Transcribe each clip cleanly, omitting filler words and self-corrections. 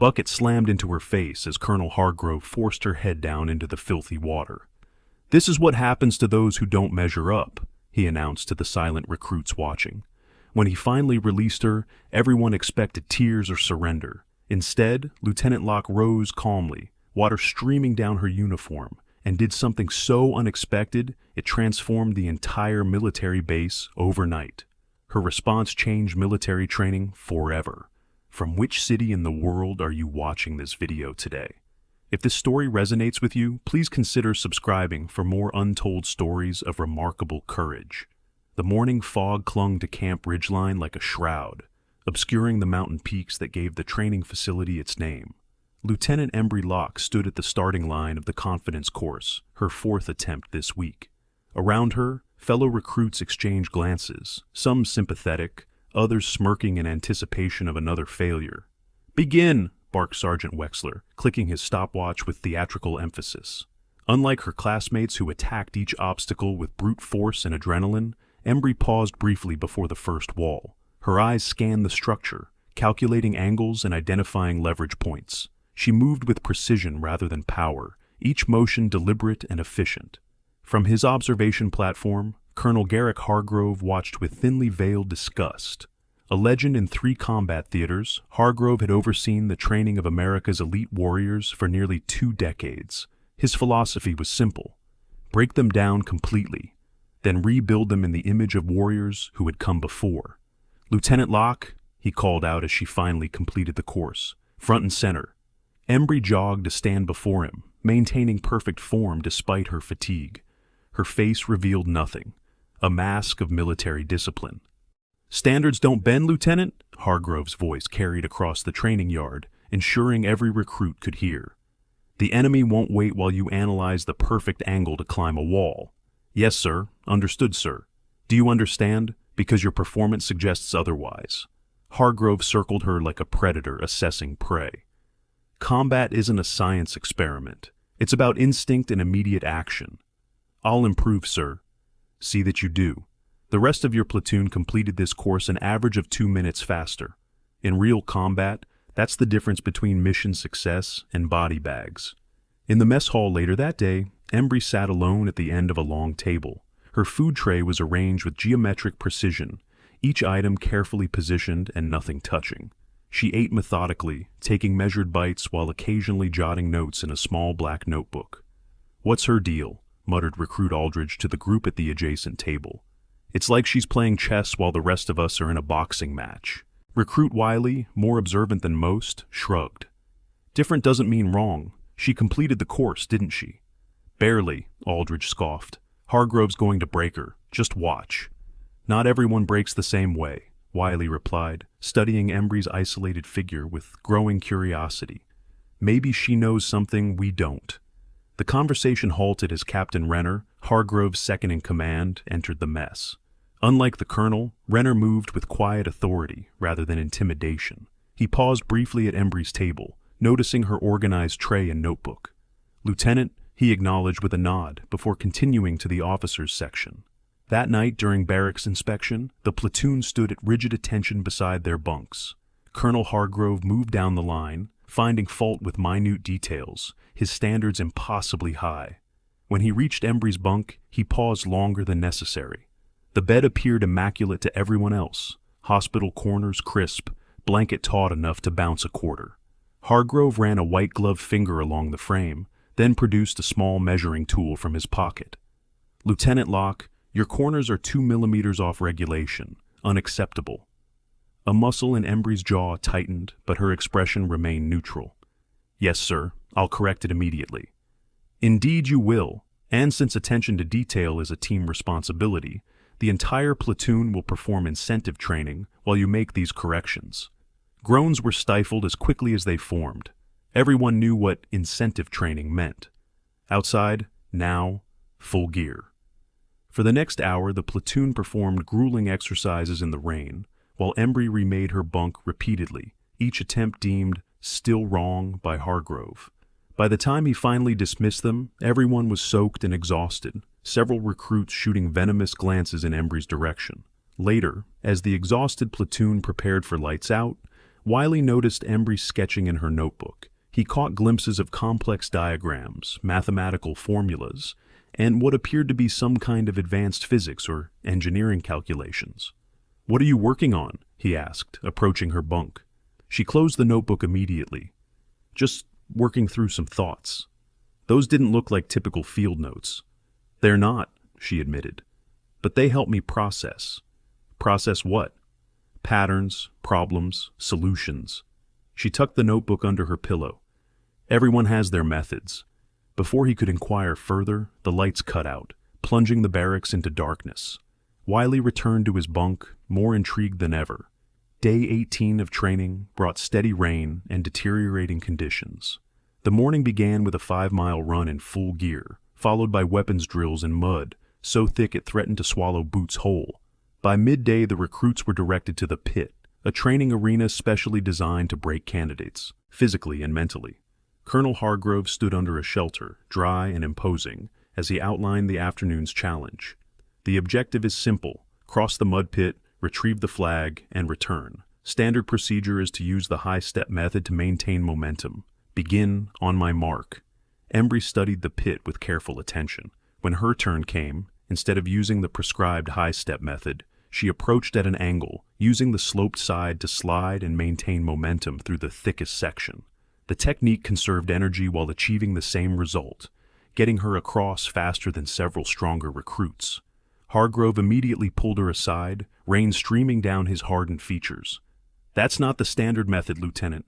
Bucket slammed into her face as Colonel Hargrove forced her head down into the filthy water. "This is what happens to those who don't measure up," he announced to the silent recruits watching. When he finally released her, everyone expected tears or surrender. Instead, Lieutenant Locke rose calmly, water streaming down her uniform, and did something so unexpected it transformed the entire military base overnight. Her response changed military training forever. From which city in the world are you watching this video today? If this story resonates with you, please consider subscribing for more untold stories of remarkable courage. The morning fog clung to Camp Ridgeline like a shroud, obscuring the mountain peaks that gave the training facility its name. Lieutenant Embry Locke stood at the starting line of the confidence course, her fourth attempt this week. Around her, fellow recruits exchanged glances, some sympathetic, others smirking in anticipation of another failure. "Begin!" barked Sergeant Wexler, clicking his stopwatch with theatrical emphasis. Unlike her classmates who attacked each obstacle with brute force and adrenaline, Embry paused briefly before the first wall. Her eyes scanned the structure, calculating angles and identifying leverage points. She moved with precision rather than power, each motion deliberate and efficient. From his observation platform, Colonel Garrick Hargrove watched with thinly veiled disgust. A legend in 3 combat theaters, Hargrove had overseen the training of America's elite warriors for nearly 2 decades. His philosophy was simple: break them down completely, then rebuild them in the image of warriors who had come before. "Lieutenant Locke," he called out as she finally completed the course, front and center. Embry jogged to stand before him, maintaining perfect form despite her fatigue. Her face revealed nothing, a mask of military discipline. "Standards don't bend, Lieutenant," Hargrove's voice carried across the training yard, ensuring every recruit could hear. "The enemy won't wait while you analyze the perfect angle to climb a wall." "Yes, sir. Understood, sir." "Do you understand? Because your performance suggests otherwise." Hargrove circled her like a predator assessing prey. "Combat isn't a science experiment. It's about instinct and immediate action." "I'll improve, sir." "See that you do." The rest of your platoon completed this course an average of 2 minutes faster. In real combat, that's the difference between mission success and body bags. In the mess hall later that day, Embry sat alone at the end of a long table. Her food tray was arranged with geometric precision, each item carefully positioned and nothing touching. She ate methodically, taking measured bites while occasionally jotting notes in a small black notebook. "What's her deal?" muttered Recruit Aldridge to the group at the adjacent table. "It's like she's playing chess while the rest of us are in a boxing match." Recruit Wiley, more observant than most, shrugged. "Different doesn't mean wrong. She completed the course, didn't she?" "Barely," Aldridge scoffed. "Hargrove's going to break her. Just watch." "Not everyone breaks the same way," Wiley replied, studying Embry's isolated figure with growing curiosity. "Maybe she knows something we don't." The conversation halted as Captain Renner, Hargrove's second-in-command, entered the mess. Unlike the colonel, Renner moved with quiet authority rather than intimidation. He paused briefly at Embry's table, noticing her organized tray and notebook. "Lieutenant," he acknowledged with a nod before continuing to the officers' section. That night during barracks inspection, the platoon stood at rigid attention beside their bunks. Colonel Hargrove moved down the line, finding fault with minute details, his standards impossibly high. When he reached Embry's bunk, he paused longer than necessary. The bed appeared immaculate to everyone else, hospital corners crisp, blanket taut enough to bounce a quarter. Hargrove ran a white-gloved finger along the frame, then produced a small measuring tool from his pocket. "Lieutenant Locke, your corners are 2 millimeters off regulation. Unacceptable." A muscle in Embry's jaw tightened, but her expression remained neutral. "Yes, sir. I'll correct it immediately." "Indeed you will, and since attention to detail is a team responsibility, the entire platoon will perform incentive training while you make these corrections." Groans were stifled as quickly as they formed. Everyone knew what incentive training meant. Outside, now, full gear. For the next hour, the platoon performed grueling exercises in the rain, while Embry remade her bunk repeatedly, each attempt deemed still wrong by Hargrove. By the time he finally dismissed them, everyone was soaked and exhausted, several recruits shooting venomous glances in Embry's direction. Later, as the exhausted platoon prepared for lights out, Wiley noticed Embry sketching in her notebook. He caught glimpses of complex diagrams, mathematical formulas, and what appeared to be some kind of advanced physics or engineering calculations. "What are you working on?" he asked, approaching her bunk. She closed the notebook immediately. "Just working through some thoughts. Those didn't look like typical field notes." "They're not," she admitted. "But they help me process." "Process what?" "Patterns, problems, solutions." She tucked the notebook under her pillow. "Everyone has their methods." Before he could inquire further, the lights cut out, plunging the barracks into darkness. Wiley returned to his bunk, more intrigued than ever. Day 18 of training brought steady rain and deteriorating conditions. The morning began with a 5-mile run in full gear, followed by weapons drills in mud, so thick it threatened to swallow boots whole. By midday, the recruits were directed to the pit, a training arena specially designed to break candidates, physically and mentally. Colonel Hargrove stood under a shelter, dry and imposing, as he outlined the afternoon's challenge. "The objective is simple: cross the mud pit, retrieve the flag, and return. Standard procedure is to use the high-step method to maintain momentum. Begin on my mark." Embry studied the pit with careful attention. When her turn came, instead of using the prescribed high-step method, she approached at an angle, using the sloped side to slide and maintain momentum through the thickest section. The technique conserved energy while achieving the same result, getting her across faster than several stronger recruits. Hargrove immediately pulled her aside, rain streaming down his hardened features. "That's not the standard method, Lieutenant."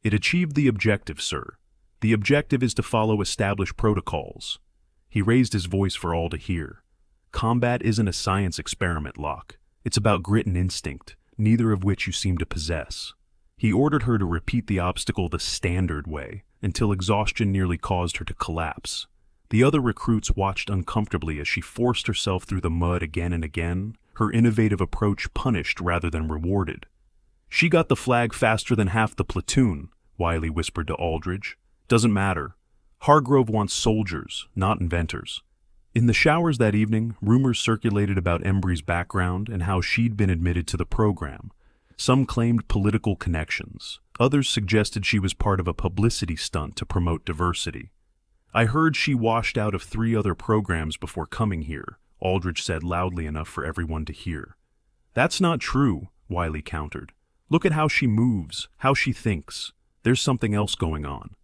"It achieved the objective, sir. The objective is to follow established protocols." He raised his voice for all to hear. "Combat isn't a science experiment, Locke. It's about grit and instinct, neither of which you seem to possess." He ordered her to repeat the obstacle the standard way, until exhaustion nearly caused her to collapse. The other recruits watched uncomfortably as she forced herself through the mud again and again, her innovative approach punished rather than rewarded. "She got the flag faster than half the platoon," Wiley whispered to Aldridge. "Doesn't matter. Hargrove wants soldiers, not inventors." In the showers that evening, rumors circulated about Embry's background and how she'd been admitted to the program. Some claimed political connections. Others suggested she was part of a publicity stunt to promote diversity. "I heard she washed out of 3 other programs before coming here," Aldridge said loudly enough for everyone to hear. "That's not true," Wiley countered. "Look at how she moves, how she thinks. There's something else going on."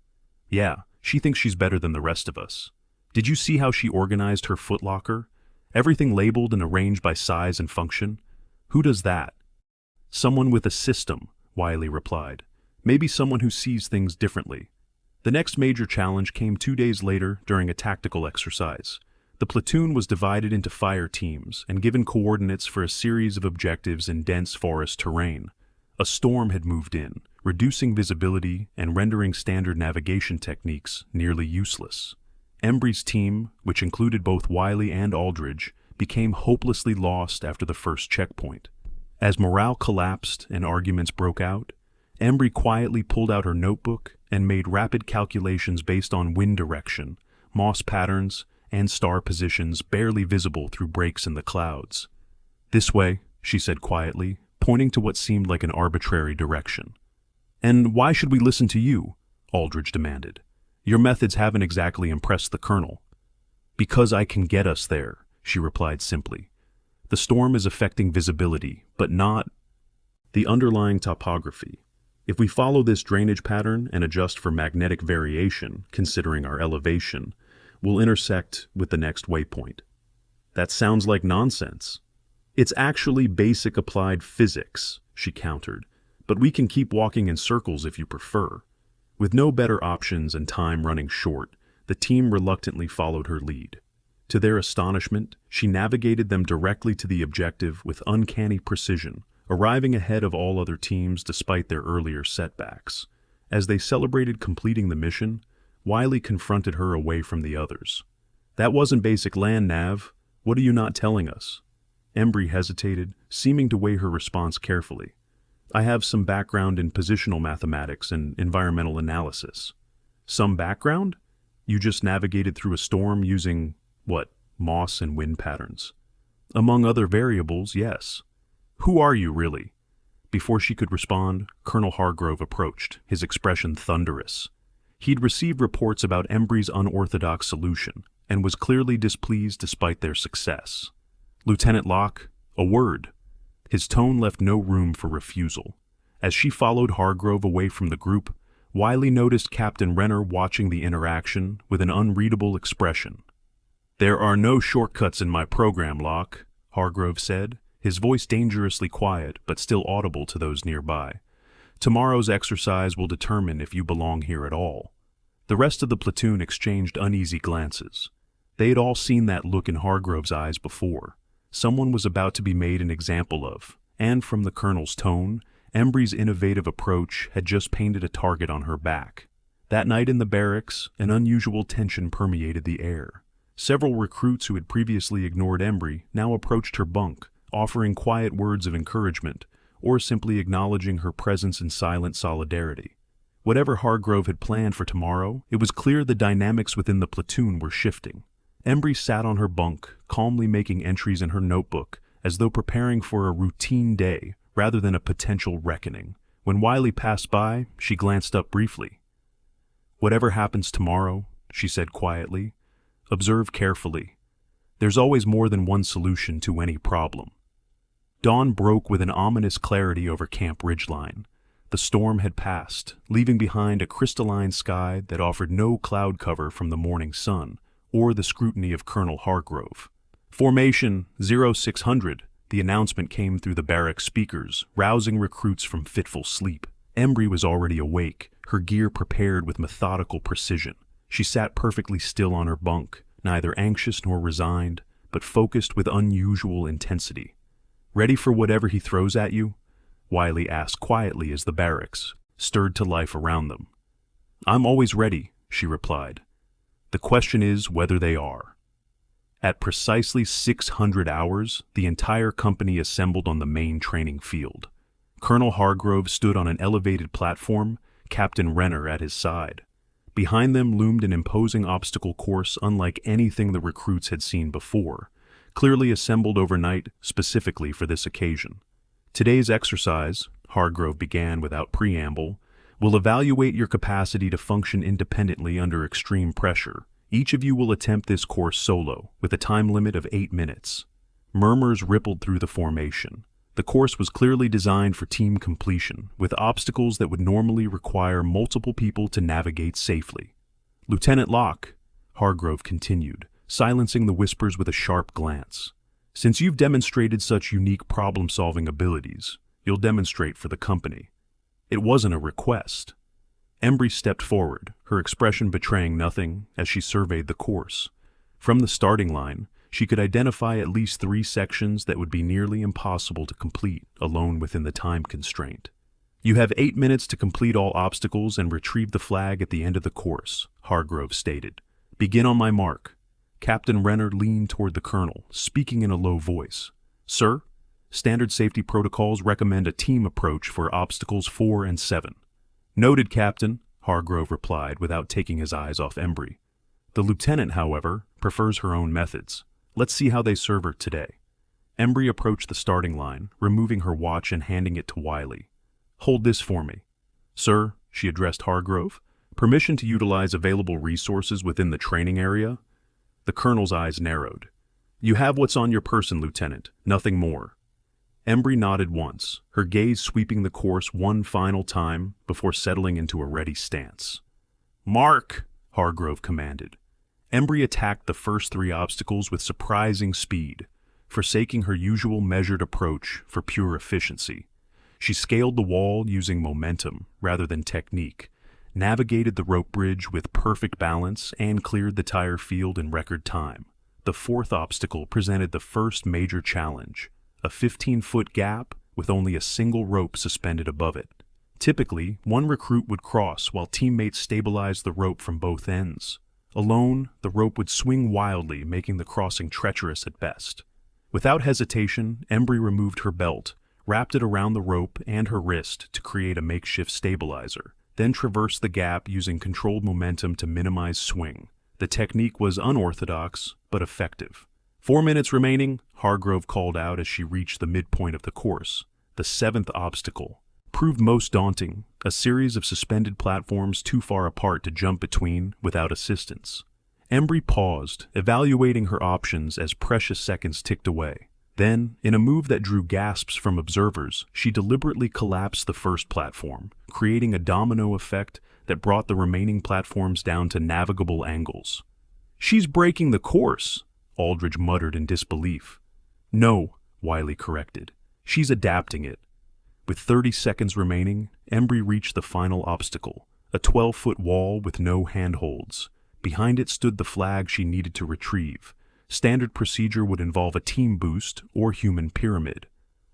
"Yeah, she thinks she's better than the rest of us. Did you see how she organized her footlocker? Everything labeled and arranged by size and function? Who does that?" "Someone with a system," Wiley replied. "Maybe someone who sees things differently." The next major challenge came 2 days later during a tactical exercise. The platoon was divided into fire teams and given coordinates for a series of objectives in dense forest terrain. A storm had moved in, reducing visibility and rendering standard navigation techniques nearly useless. Embry's team, which included both Wiley and Aldridge, became hopelessly lost after the first checkpoint. As morale collapsed and arguments broke out, Embry quietly pulled out her notebook and made rapid calculations based on wind direction, moss patterns, and star positions barely visible through breaks in the clouds. "This way," she said quietly, pointing to what seemed like an arbitrary direction. "And why should we listen to you?" Aldridge demanded. "Your methods haven't exactly impressed the colonel." "Because I can get us there," she replied simply. "The storm is affecting visibility, but not the underlying topography. If we follow this drainage pattern and adjust for magnetic variation, considering our elevation, we'll intersect with the next waypoint." "That sounds like nonsense." "It's actually basic applied physics," she countered, "but we can keep walking in circles if you prefer." With no better options and time running short, the team reluctantly followed her lead. To their astonishment, she navigated them directly to the objective with uncanny precision, arriving ahead of all other teams despite their earlier setbacks. As they celebrated completing the mission, Wiley confronted her away from the others. "That wasn't basic land nav. What are you not telling us?" Embry hesitated, seeming to weigh her response carefully. "I have some background in positional mathematics and environmental analysis." "Some background? You just navigated through a storm using, what, moss and wind patterns?" "Among other variables, yes." "Who are you, really?" Before she could respond, Colonel Hargrove approached, his expression thunderous. He'd received reports about Embry's unorthodox solution, and was clearly displeased despite their success. "Lieutenant Locke, a word." His tone left no room for refusal. As she followed Hargrove away from the group, Wiley noticed Captain Renner watching the interaction with an unreadable expression. "There are no shortcuts in my program, Locke," Hargrove said, his voice dangerously quiet but still audible to those nearby. "Tomorrow's exercise will determine if you belong here at all." The rest of the platoon exchanged uneasy glances. They had all seen that look in Hargrove's eyes before. Someone was about to be made an example of, and from the colonel's tone, Embry's innovative approach had just painted a target on her back. That night in the barracks, an unusual tension permeated the air. Several recruits who had previously ignored Embry now approached her bunk, offering quiet words of encouragement, or simply acknowledging her presence in silent solidarity. Whatever Hargrove had planned for tomorrow, it was clear the dynamics within the platoon were shifting. Embry sat on her bunk, calmly making entries in her notebook, as though preparing for a routine day rather than a potential reckoning. When Wiley passed by, she glanced up briefly. "Whatever happens tomorrow," she said quietly, "observe carefully. There's always more than one solution to any problem." Dawn broke with an ominous clarity over Camp Ridgeline. The storm had passed, leaving behind a crystalline sky that offered no cloud cover from the morning sun or the scrutiny of Colonel Hargrove. "Formation 0600, the announcement came through the barrack speakers, rousing recruits from fitful sleep. Embry was already awake, her gear prepared with methodical precision. She sat perfectly still on her bunk, neither anxious nor resigned, but focused with unusual intensity. "Ready for whatever he throws at you?" Wiley asked quietly as the barracks stirred to life around them. "I'm always ready," she replied. "The question is whether they are." At precisely 600 hours, the entire company assembled on the main training field. Colonel Hargrove stood on an elevated platform, Captain Renner at his side. Behind them loomed an imposing obstacle course unlike anything the recruits had seen before, clearly assembled overnight specifically for this occasion. "Today's exercise," Hargrove began without preamble, "will evaluate your capacity to function independently under extreme pressure. Each of you will attempt this course solo, with a time limit of 8 minutes. Murmurs rippled through the formation. The course was clearly designed for team completion, with obstacles that would normally require multiple people to navigate safely. "Lieutenant Locke," Hargrove continued, silencing the whispers with a sharp glance, "since you've demonstrated such unique problem-solving abilities, you'll demonstrate for the company." It wasn't a request. Embry stepped forward, her expression betraying nothing as she surveyed the course. From the starting line, she could identify at least 3 sections that would be nearly impossible to complete alone within the time constraint. "You have 8 minutes to complete all obstacles and retrieve the flag at the end of the course," Hargrove stated. "Begin on my mark." Captain Renner leaned toward the colonel, speaking in a low voice. "Sir, standard safety protocols recommend a team approach for obstacles 4 and 7. "Noted, Captain," Hargrove replied without taking his eyes off Embry. "The lieutenant, however, prefers her own methods. Let's see how they serve her today." Embry approached the starting line, removing her watch and handing it to Wiley. "Hold this for me." "Sir," she addressed Hargrove, "permission to utilize available resources within the training area?" The colonel's eyes narrowed. "You have what's on your person, Lieutenant, nothing more." Embry nodded once, her gaze sweeping the course one final time before settling into a ready stance. "Mark!" Hargrove commanded. Embry attacked the first 3 obstacles with surprising speed, forsaking her usual measured approach for pure efficiency. She scaled the wall using momentum rather than technique, navigated the rope bridge with perfect balance, and cleared the tire field in record time. The 4th obstacle presented the first major challenge, a 15-foot gap with only a single rope suspended above it. Typically, one recruit would cross while teammates stabilized the rope from both ends. Alone, the rope would swing wildly, making the crossing treacherous at best. Without hesitation, Embry removed her belt, wrapped it around the rope and her wrist to create a makeshift stabilizer, then traversed the gap using controlled momentum to minimize swing. The technique was unorthodox, but effective. 4 minutes remaining, Hargrove called out as she reached the midpoint of the course. the seventh obstacle, proved most daunting, a series of suspended platforms too far apart to jump between without assistance. Embry paused, evaluating her options as precious seconds ticked away. Then, in a move that drew gasps from observers, she deliberately collapsed the first platform, creating a domino effect that brought the remaining platforms down to navigable angles. "She's breaking the course," Aldridge muttered in disbelief. "No," Wiley corrected. "She's adapting it." With 30 seconds remaining, Embry reached the final obstacle, a 12-foot wall with no handholds. Behind it stood the flag she needed to retrieve. Standard procedure would involve a team boost or human pyramid.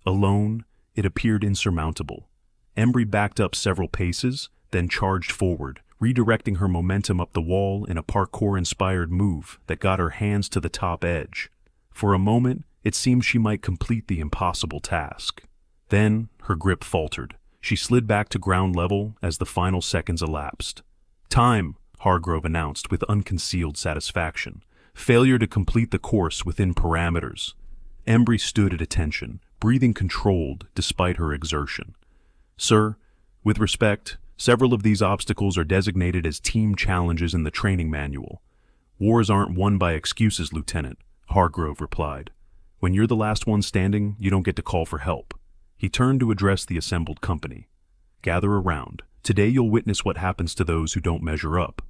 Alone, it appeared insurmountable. Embry backed up several paces, then charged forward, redirecting her momentum up the wall in a parkour-inspired move that got her hands to the top edge. For a moment, it seemed she might complete the impossible task. Then, her grip faltered. She slid back to ground level as the final seconds elapsed. "Time," Hargrove announced with unconcealed satisfaction. "Failure to complete the course within parameters." Embry stood at attention, breathing controlled despite her exertion. "Sir, with respect, several of these obstacles are designated as team challenges in the training manual. Wars aren't won by excuses, Lieutenant," Hargrove replied. "When you're the last one standing, you don't get to call for help." He turned to address the assembled company. "Gather around. Today you'll witness what happens to those who don't measure up."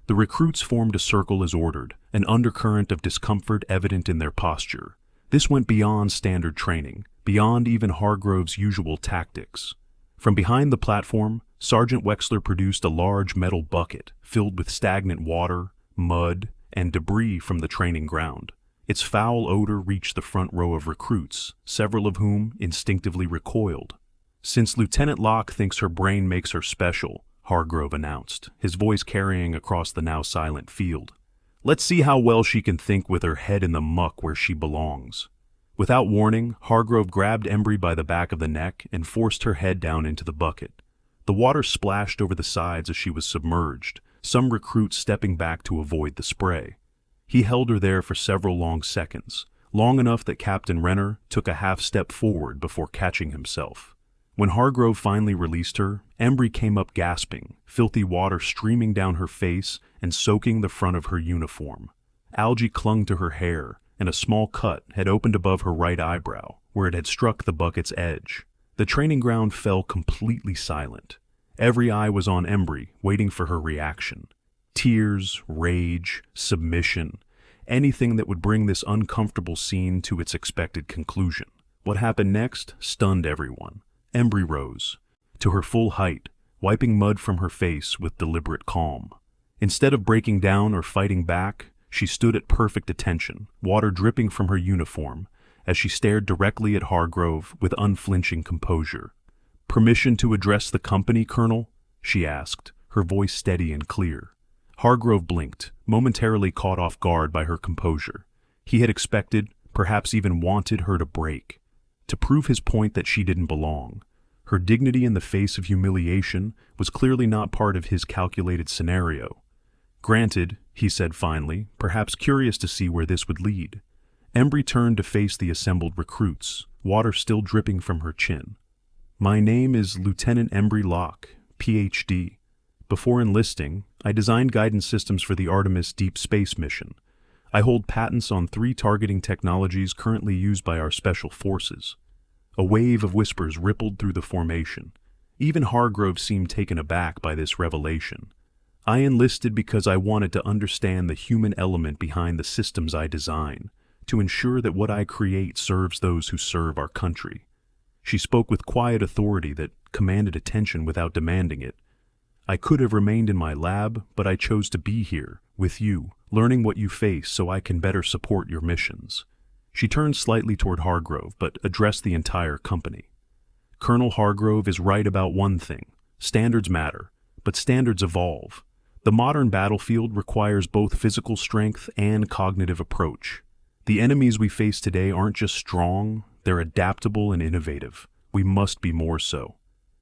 The recruits formed a circle as ordered, an undercurrent of discomfort evident in their posture. This went beyond standard training, beyond even Hargrove's usual tactics. From behind the platform, Sergeant Wexler produced a large metal bucket filled with stagnant water, mud, and debris from the training ground. Its foul odor reached the front row of recruits, several of whom instinctively recoiled. "Since Lieutenant Locke thinks her brain makes her special," Hargrove announced, his voice carrying across the now silent field, "let's see how well she can think with her head in the muck where she belongs." Without warning, Hargrove grabbed Embry by the back of the neck and forced her head down into the bucket. The water splashed over the sides as she was submerged, some recruits stepping back to avoid the spray. He held her there for several long seconds, long enough that Captain Renner took a half step forward before catching himself. When Hargrove finally released her, Embry came up gasping, filthy water streaming down her face and soaking the front of her uniform. Algae clung to her hair, and a small cut had opened above her right eyebrow, where it had struck the bucket's edge. The training ground fell completely silent. Every eye was on Embry, waiting for her reaction. Tears, rage, submission, anything that would bring this uncomfortable scene to its expected conclusion. What happened next stunned everyone. Embry rose, to her full height, wiping mud from her face with deliberate calm. Instead of breaking down or fighting back, she stood at perfect attention, water dripping from her uniform, as she stared directly at Hargrove with unflinching composure. "Permission to address the company, Colonel?" she asked, her voice steady and clear. Hargrove blinked, momentarily caught off guard by her composure. He had expected, perhaps even wanted her to break, to prove his point that she didn't belong. Her dignity in the face of humiliation was clearly not part of his calculated scenario. "Granted," he said finally, perhaps curious to see where this would lead. Embry turned to face the assembled recruits, water still dripping from her chin. "My name is Lieutenant Embry Locke, Ph.D. Before enlisting, I designed guidance systems for the Artemis deep space mission. I hold patents on 3 targeting technologies currently used by our special forces." A wave of whispers rippled through the formation. Even Hargrove seemed taken aback by this revelation. "I enlisted because I wanted to understand the human element behind the systems I design, to ensure that what I create serves those who serve our country." She spoke with quiet authority that commanded attention without demanding it. "I could have remained in my lab, but I chose to be here, with you, learning what you face so I can better support your missions." She turned slightly toward Hargrove, but addressed the entire company. "Colonel Hargrove is right about one thing. Standards matter, but standards evolve. The modern battlefield requires both physical strength and cognitive approach. The enemies we face today aren't just strong, they're adaptable and innovative. We must be more so."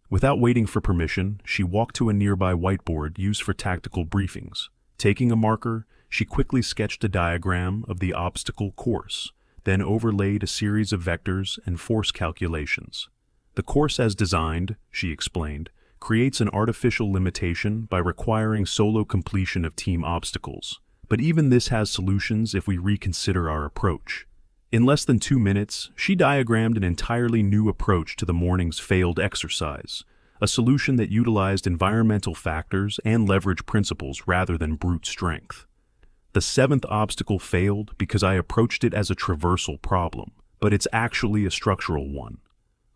Without waiting for permission, she walked to a nearby whiteboard used for tactical briefings. Taking a marker, she quickly sketched a diagram of the obstacle course, then overlaid a series of vectors and force calculations. The course as designed, she explained, creates an artificial limitation by requiring solo completion of team obstacles. But even this has solutions if we reconsider our approach. In less than 2 minutes, she diagrammed an entirely new approach to the morning's failed exercise, a solution that utilized environmental factors and leverage principles rather than brute strength. The 7th obstacle failed because I approached it as a traversal problem, but it's actually a structural one.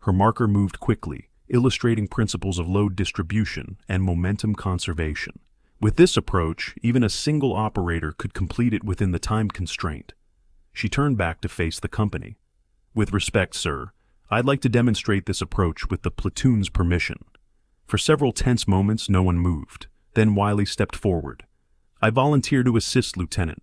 Her marker moved quickly, illustrating principles of load distribution and momentum conservation. With this approach, even a single operator could complete it within the time constraint. She turned back to face the company. "With respect, sir, I'd like to demonstrate this approach with the platoon's permission." For several tense moments, no one moved. Then Wiley stepped forward. "I volunteer to assist, Lieutenant."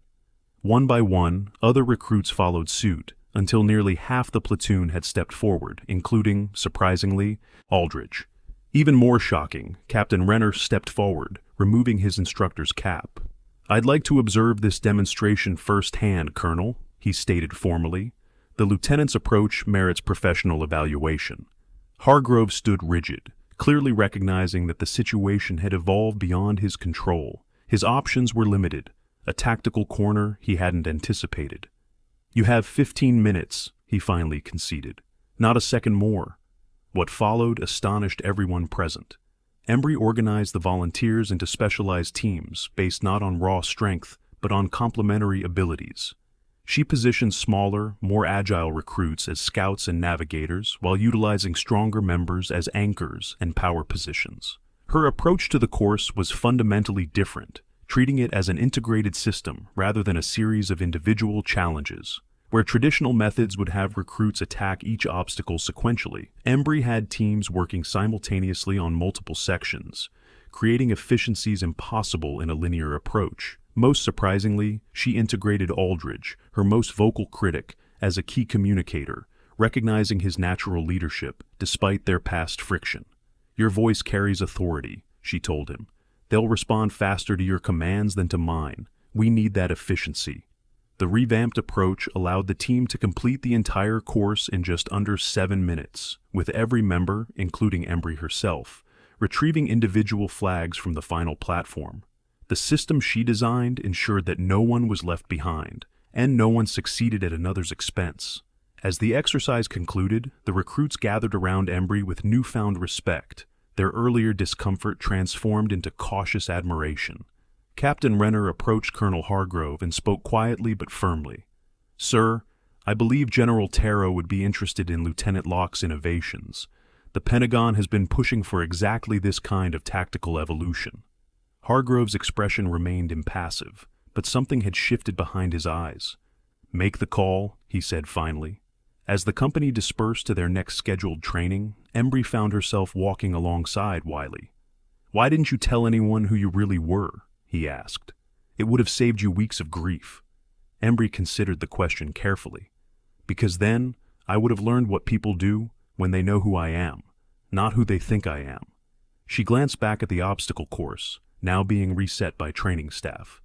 One by one, other recruits followed suit, until nearly half the platoon had stepped forward, including, surprisingly, Aldridge. Even more shocking, Captain Renner stepped forward, removing his instructor's cap. "I'd like to observe this demonstration firsthand, Colonel," he stated formally. "The lieutenant's approach merits professional evaluation." Hargrove stood rigid, clearly recognizing that the situation had evolved beyond his control. His options were limited, a tactical corner he hadn't anticipated. "You have 15 minutes, he finally conceded. "Not a second more." What followed astonished everyone present. Embry organized the volunteers into specialized teams based not on raw strength, but on complementary abilities. She positioned smaller, more agile recruits as scouts and navigators, while utilizing stronger members as anchors and power positions. Her approach to the course was fundamentally different, treating it as an integrated system rather than a series of individual challenges. Where traditional methods would have recruits attack each obstacle sequentially, Embry had teams working simultaneously on multiple sections, creating efficiencies impossible in a linear approach. Most surprisingly, she integrated Aldridge, her most vocal critic, as a key communicator, recognizing his natural leadership despite their past friction. "Your voice carries authority," she told him. "They'll respond faster to your commands than to mine. We need that efficiency." The revamped approach allowed the team to complete the entire course in just under 7 minutes, with every member, including Embry herself, retrieving individual flags from the final platform. The system she designed ensured that no one was left behind, and no one succeeded at another's expense. As the exercise concluded, the recruits gathered around Embry with newfound respect, their earlier discomfort transformed into cautious admiration. Captain Renner approached Colonel Hargrove and spoke quietly but firmly. "Sir, I believe General Taro would be interested in Lieutenant Locke's innovations. The Pentagon has been pushing for exactly this kind of tactical evolution." Hargrove's expression remained impassive, but something had shifted behind his eyes. "Make the call," he said finally. As the company dispersed to their next scheduled training, Embry found herself walking alongside Wiley. "Why didn't you tell anyone who you really were?" he asked. "It would have saved you weeks of grief." Embry considered the question carefully. "Because then, I would have learned what people do when they know who I am, not who they think I am." She glanced back at the obstacle course, now being reset by training staff.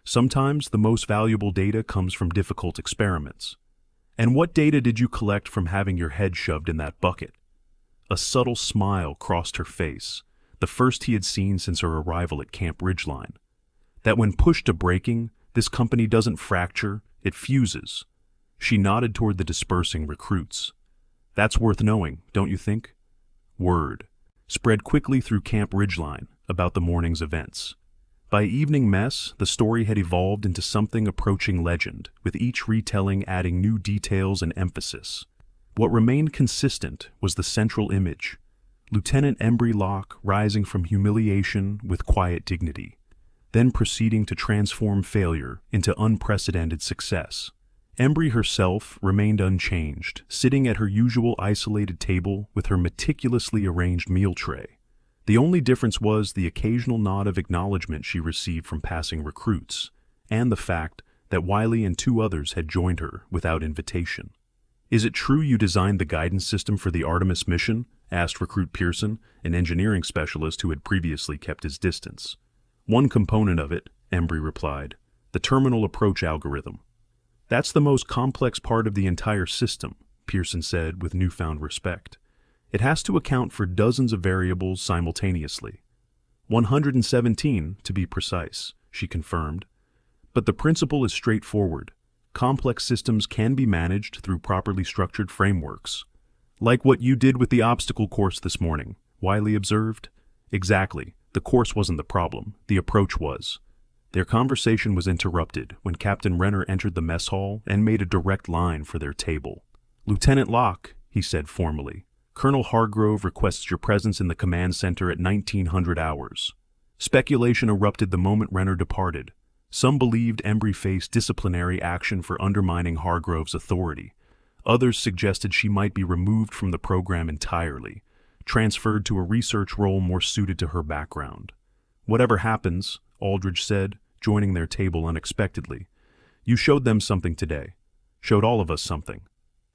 "Sometimes the most valuable data comes from difficult experiments." "And what data did you collect from having your head shoved in that bucket?" A subtle smile crossed her face, the first he had seen since her arrival at Camp Ridgeline. "That when pushed to breaking, this company doesn't fracture, it fuses." She nodded toward the dispersing recruits. "That's worth knowing, don't you think?" Word spread quickly through Camp Ridgeline about the morning's events. By evening mess, the story had evolved into something approaching legend, with each retelling adding new details and emphasis. What remained consistent was the central image: Lieutenant Embry Locke rising from humiliation with quiet dignity, then proceeding to transform failure into unprecedented success. Embry herself remained unchanged, sitting at her usual isolated table with her meticulously arranged meal tray. The only difference was the occasional nod of acknowledgement she received from passing recruits, and the fact that Wiley and 2 others had joined her without invitation. "Is it true you designed the guidance system for the Artemis mission?" asked Recruit Pearson, an engineering specialist who had previously kept his distance. "One component of it," Embry replied, "the terminal approach algorithm." "That's the most complex part of the entire system," Pearson said with newfound respect. It has to account for dozens of variables simultaneously. 117, to be precise, she confirmed. But the principle is straightforward. Complex systems can be managed through properly structured frameworks. Like what you did with the obstacle course this morning, Wiley observed. Exactly. The course wasn't the problem. The approach was. Their conversation was interrupted when Captain Renner entered the mess hall and made a direct line for their table. "Lieutenant Locke," he said formally, "Colonel Hargrove requests your presence in the command center at 1900 hours." Speculation erupted the moment Renner departed. Some believed Embry faced disciplinary action for undermining Hargrove's authority. Others suggested she might be removed from the program entirely, transferred to a research role more suited to her background. "Whatever happens," Aldridge said, joining their table unexpectedly, "you showed them something today. Showed all of us something."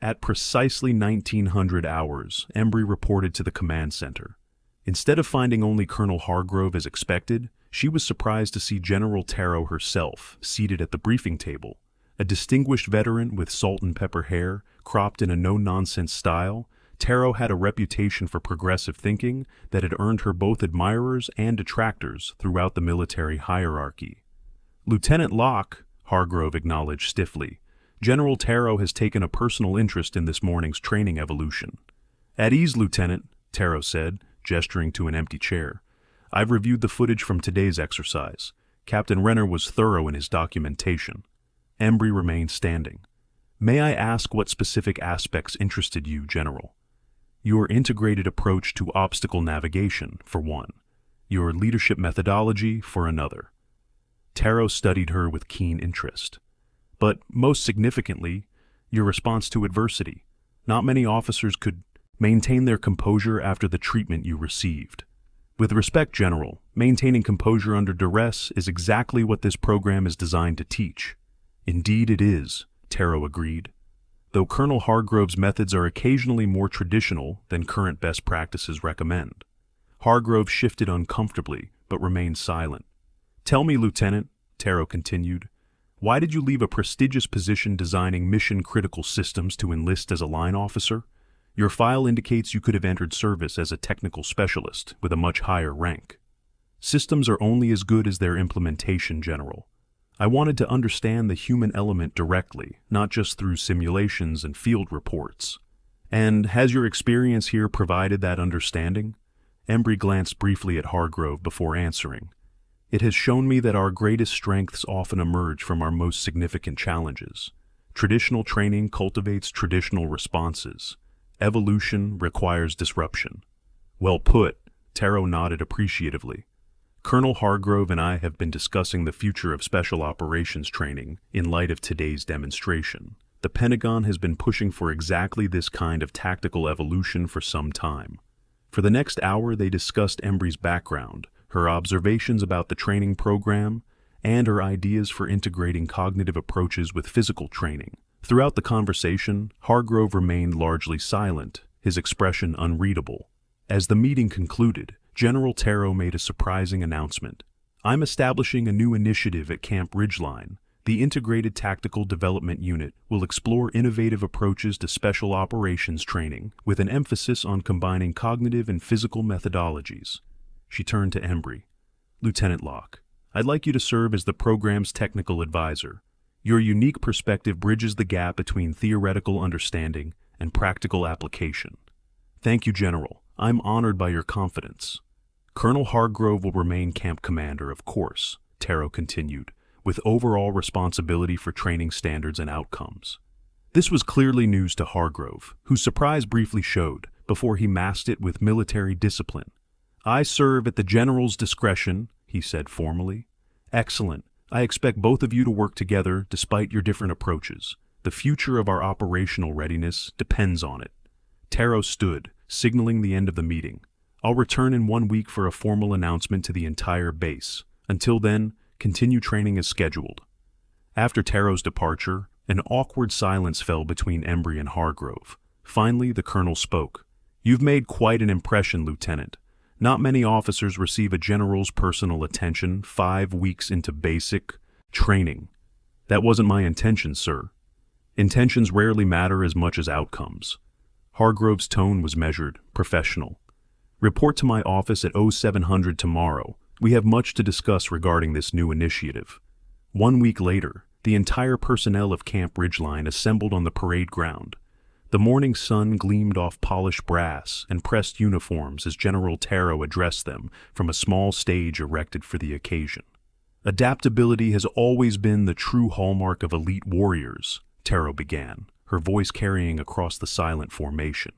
At precisely 1900 hours, Embry reported to the command center. Instead of finding only Colonel Hargrove as expected, she was surprised to see General Taro herself seated at the briefing table. A distinguished veteran with salt and pepper hair, cropped in a no-nonsense style, Taro had a reputation for progressive thinking that had earned her both admirers and detractors throughout the military hierarchy. "Lieutenant Locke," Hargrove acknowledged stiffly, "General Taro has taken a personal interest in this morning's training evolution." "At ease, Lieutenant," Taro said, gesturing to an empty chair. "I've reviewed the footage from today's exercise. Captain Renner was thorough in his documentation." Embry remained standing. "May I ask what specific aspects interested you, General?" "Your integrated approach to obstacle navigation, for one. Your leadership methodology, for another." Taro studied her with keen interest. "But most significantly, your response to adversity. Not many officers could maintain their composure after the treatment you received." "With respect, General, maintaining composure under duress is exactly what this program is designed to teach." "Indeed it is," Taro agreed. "Though Colonel Hargrove's methods are occasionally more traditional than current best practices recommend." Hargrove shifted uncomfortably, but remained silent. "Tell me, Lieutenant," Taro continued, "why did you leave a prestigious position designing mission-critical systems to enlist as a line officer? Your file indicates you could have entered service as a technical specialist with a much higher rank." "Systems are only as good as their implementation, General. I wanted to understand the human element directly, not just through simulations and field reports." "And has your experience here provided that understanding?" Embry glanced briefly at Hargrove before answering. "It has shown me that our greatest strengths often emerge from our most significant challenges. Traditional training cultivates traditional responses. Evolution requires disruption." "Well put," Taro nodded appreciatively. "Colonel Hargrove and I have been discussing the future of special operations training in light of today's demonstration. The Pentagon has been pushing for exactly this kind of tactical evolution for some time." For the next hour, they discussed Embry's background, her observations about the training program, and her ideas for integrating cognitive approaches with physical training. Throughout the conversation, Hargrove remained largely silent, his expression unreadable. As the meeting concluded, General Taro made a surprising announcement. "I'm establishing a new initiative at Camp Ridgeline. The Integrated Tactical Development Unit will explore innovative approaches to special operations training with an emphasis on combining cognitive and physical methodologies." She turned to Embry. "Lieutenant Locke, I'd like you to serve as the program's technical advisor. Your unique perspective bridges the gap between theoretical understanding and practical application." "Thank you, General. I'm honored by your confidence." "Colonel Hargrove will remain camp commander, of course," Taro continued, "with overall responsibility for training standards and outcomes." This was clearly news to Hargrove, whose surprise briefly showed before he masked it with military discipline. "I serve at the General's discretion," he said formally. "Excellent. I expect both of you to work together despite your different approaches. The future of our operational readiness depends on it." Taro stood, signaling the end of the meeting. "I'll return in 1 week for a formal announcement to the entire base. Until then, continue training as scheduled." After Taro's departure, an awkward silence fell between Embry and Hargrove. Finally, the colonel spoke. "You've made quite an impression, Lieutenant. Not many officers receive a general's personal attention 5 weeks into basic training." "That wasn't my intention, sir." "Intentions rarely matter as much as outcomes." Hargrove's tone was measured, professional. "Report to my office at 0700 tomorrow. We have much to discuss regarding this new initiative." 1 week later, the entire personnel of Camp Ridgeline assembled on the parade ground. The morning sun gleamed off polished brass and pressed uniforms as General Taro addressed them from a small stage erected for the occasion. "Adaptability has always been the true hallmark of elite warriors," Taro began, her voice carrying across the silent formation.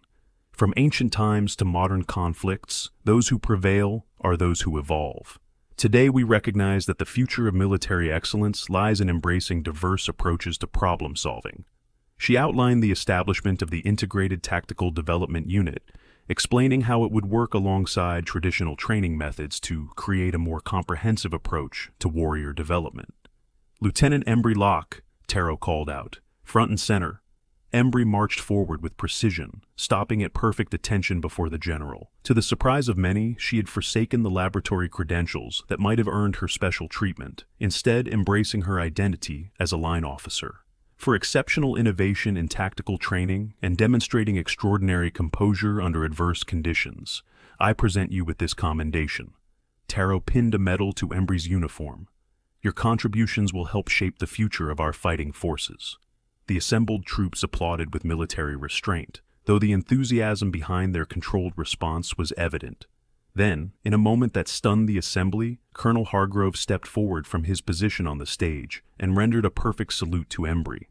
"From ancient times to modern conflicts, those who prevail are those who evolve. Today we recognize that the future of military excellence lies in embracing diverse approaches to problem solving." She outlined the establishment of the Integrated Tactical Development Unit, explaining how it would work alongside traditional training methods to create a more comprehensive approach to warrior development. "Lieutenant Embry Locke," Taro called out, front and center. Embry marched forward with precision, stopping at perfect attention before the general. To the surprise of many, she had forsaken the laboratory credentials that might have earned her special treatment, instead embracing her identity as a line officer. "For exceptional innovation in tactical training and demonstrating extraordinary composure under adverse conditions, I present you with this commendation." Taro pinned a medal to Embry's uniform. "Your contributions will help shape the future of our fighting forces." The assembled troops applauded with military restraint, though the enthusiasm behind their controlled response was evident. Then, in a moment that stunned the assembly, Colonel Hargrove stepped forward from his position on the stage and rendered a perfect salute to Embry.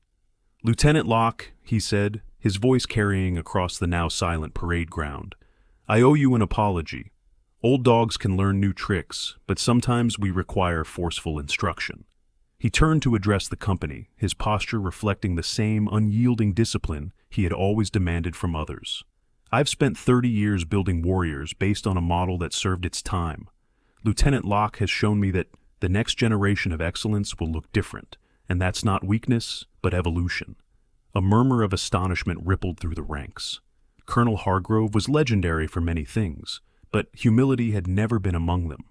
"Lieutenant Locke," he said, his voice carrying across the now silent parade ground, "I owe you an apology. Old dogs can learn new tricks, but sometimes we require forceful instruction." He turned to address the company, his posture reflecting the same unyielding discipline he had always demanded from others. "I've spent 30 years building warriors based on a model that served its time. Lieutenant Locke has shown me that the next generation of excellence will look different, and that's not weakness, but evolution." A murmur of astonishment rippled through the ranks. Colonel Hargrove was legendary for many things, but humility had never been among them.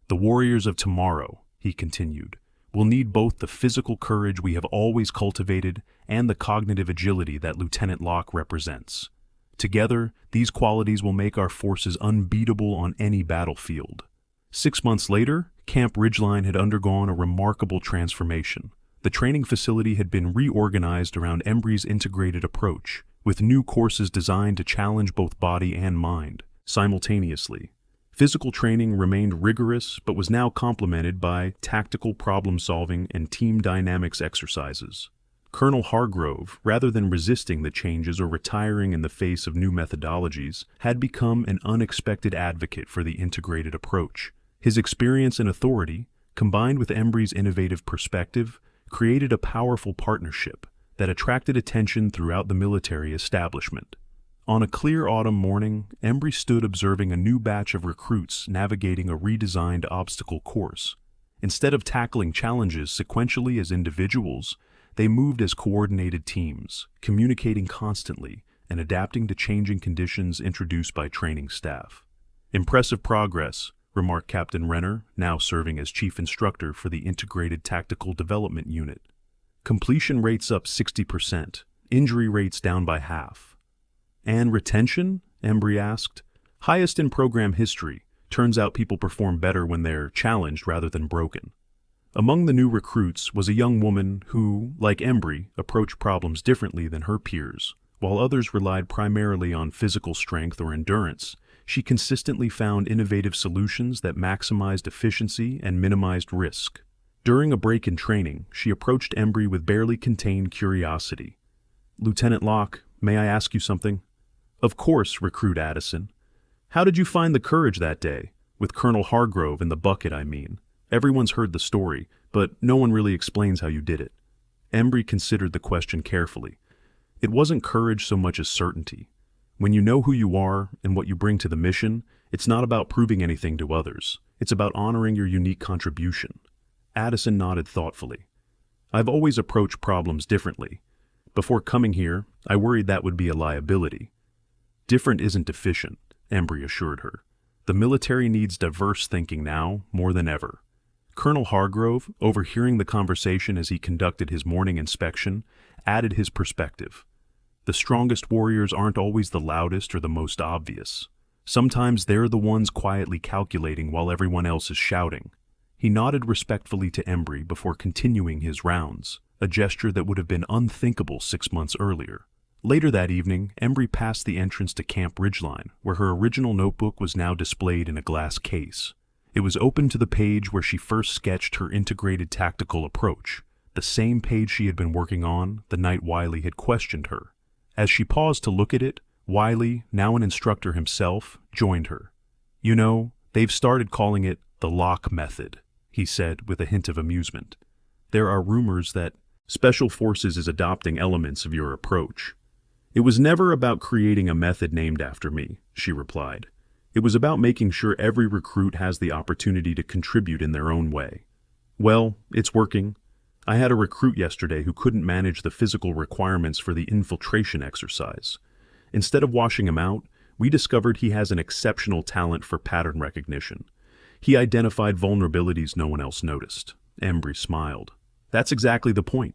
"The warriors of tomorrow," he continued, "will need both the physical courage we have always cultivated and the cognitive agility that Lieutenant Locke represents. Together, these qualities will make our forces unbeatable on any battlefield." 6 months later, Camp Ridgeline had undergone a remarkable transformation. The training facility had been reorganized around Embry's integrated approach, with new courses designed to challenge both body and mind simultaneously. Physical training remained rigorous but was now complemented by tactical problem-solving and team dynamics exercises. Colonel Hargrove, rather than resisting the changes or retiring in the face of new methodologies, had become an unexpected advocate for the integrated approach. His experience and authority, combined with Embry's innovative perspective, created a powerful partnership that attracted attention throughout the military establishment. On a clear autumn morning, Embry stood observing a new batch of recruits navigating a redesigned obstacle course. Instead of tackling challenges sequentially as individuals, they moved as coordinated teams, communicating constantly and adapting to changing conditions introduced by training staff. "Impressive progress," remarked Captain Renner, now serving as chief instructor for the Integrated Tactical Development Unit. "Completion rates up 60%, injury rates down by half." "And retention?" Embry asked. "Highest in program history. Turns out people perform better when they're challenged rather than broken." Among the new recruits was a young woman who, like Embry, approached problems differently than her peers. While others relied primarily on physical strength or endurance, she consistently found innovative solutions that maximized efficiency and minimized risk. During a break in training, she approached Embry with barely contained curiosity. "Lieutenant Locke, may I ask you something?" "Of course, Recruit Addison. How did you find the courage that day? With Colonel Hargrove in the bucket, I mean. Everyone's heard the story, but no one really explains how you did it." Embry considered the question carefully. "It wasn't courage so much as certainty. When you know who you are and what you bring to the mission, it's not about proving anything to others. It's about honoring your unique contribution." Addison nodded thoughtfully. "I've always approached problems differently. Before coming here, I worried that would be a liability." "Different isn't deficient," Embry assured her. "The military needs diverse thinking now more than ever." Colonel Hargrove, overhearing the conversation as he conducted his morning inspection, added his perspective. The strongest warriors aren't always the loudest or the most obvious. Sometimes they're the ones quietly calculating while everyone else is shouting. He nodded respectfully to Embry before continuing his rounds, a gesture that would have been unthinkable 6 months earlier. Later that evening, Embry passed the entrance to Camp Ridgeline, where her original notebook was now displayed in a glass case. It was open to the page where she first sketched her integrated tactical approach, the same page she had been working on the night Wiley had questioned her. As she paused to look at it, Wiley, now an instructor himself, joined her. "You know, they've started calling it the lock method," he said with a hint of amusement. "There are rumors that Special Forces is adopting elements of your approach." "It was never about creating a method named after me," she replied. "It was about making sure every recruit has the opportunity to contribute in their own way." "Well, it's working. I had a recruit yesterday who couldn't manage the physical requirements for the infiltration exercise. Instead of washing him out, we discovered he has an exceptional talent for pattern recognition. He identified vulnerabilities no one else noticed." Embry smiled. "That's exactly the point.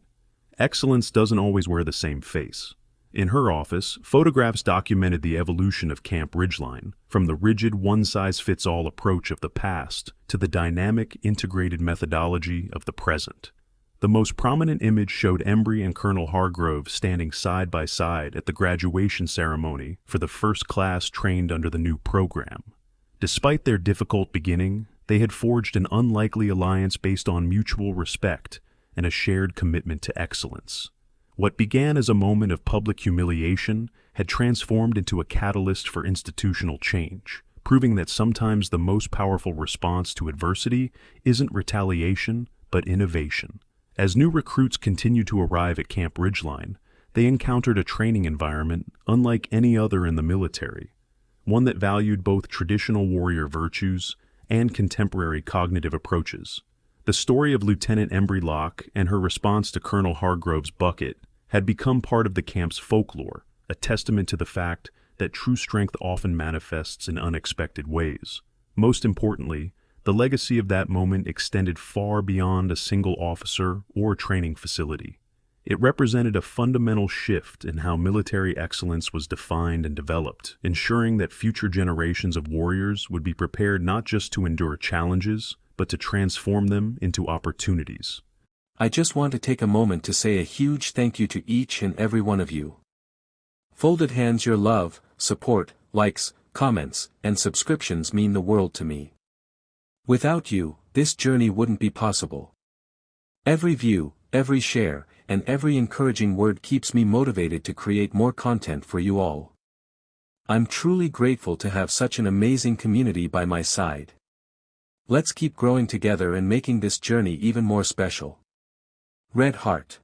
Excellence doesn't always wear the same face." In her office, photographs documented the evolution of Camp Ridgeline, from the rigid one-size-fits-all approach of the past to the dynamic, integrated methodology of the present. The most prominent image showed Embry and Colonel Hargrove standing side by side at the graduation ceremony for the first class trained under the new program. Despite their difficult beginning, they had forged an unlikely alliance based on mutual respect and a shared commitment to excellence. What began as a moment of public humiliation had transformed into a catalyst for institutional change, proving that sometimes the most powerful response to adversity isn't retaliation, but innovation. As new recruits continued to arrive at Camp Ridgeline, they encountered a training environment unlike any other in the military, one that valued both traditional warrior virtues and contemporary cognitive approaches. The story of Lieutenant Embry Locke and her response to Colonel Hargrove's bucket had become part of the camp's folklore, a testament to the fact that true strength often manifests in unexpected ways. Most importantly, the legacy of that moment extended far beyond a single officer or training facility. It represented a fundamental shift in how military excellence was defined and developed, ensuring that future generations of warriors would be prepared not just to endure challenges, but to transform them into opportunities. I just want to take a moment to say a huge thank you to each and every one of you. Folded hands, your love, support, likes, comments, and subscriptions mean the world to me. Without you, this journey wouldn't be possible. Every view, every share, and every encouraging word keeps me motivated to create more content for you all. I'm truly grateful to have such an amazing community by my side. Let's keep growing together and making this journey even more special. Red Heart.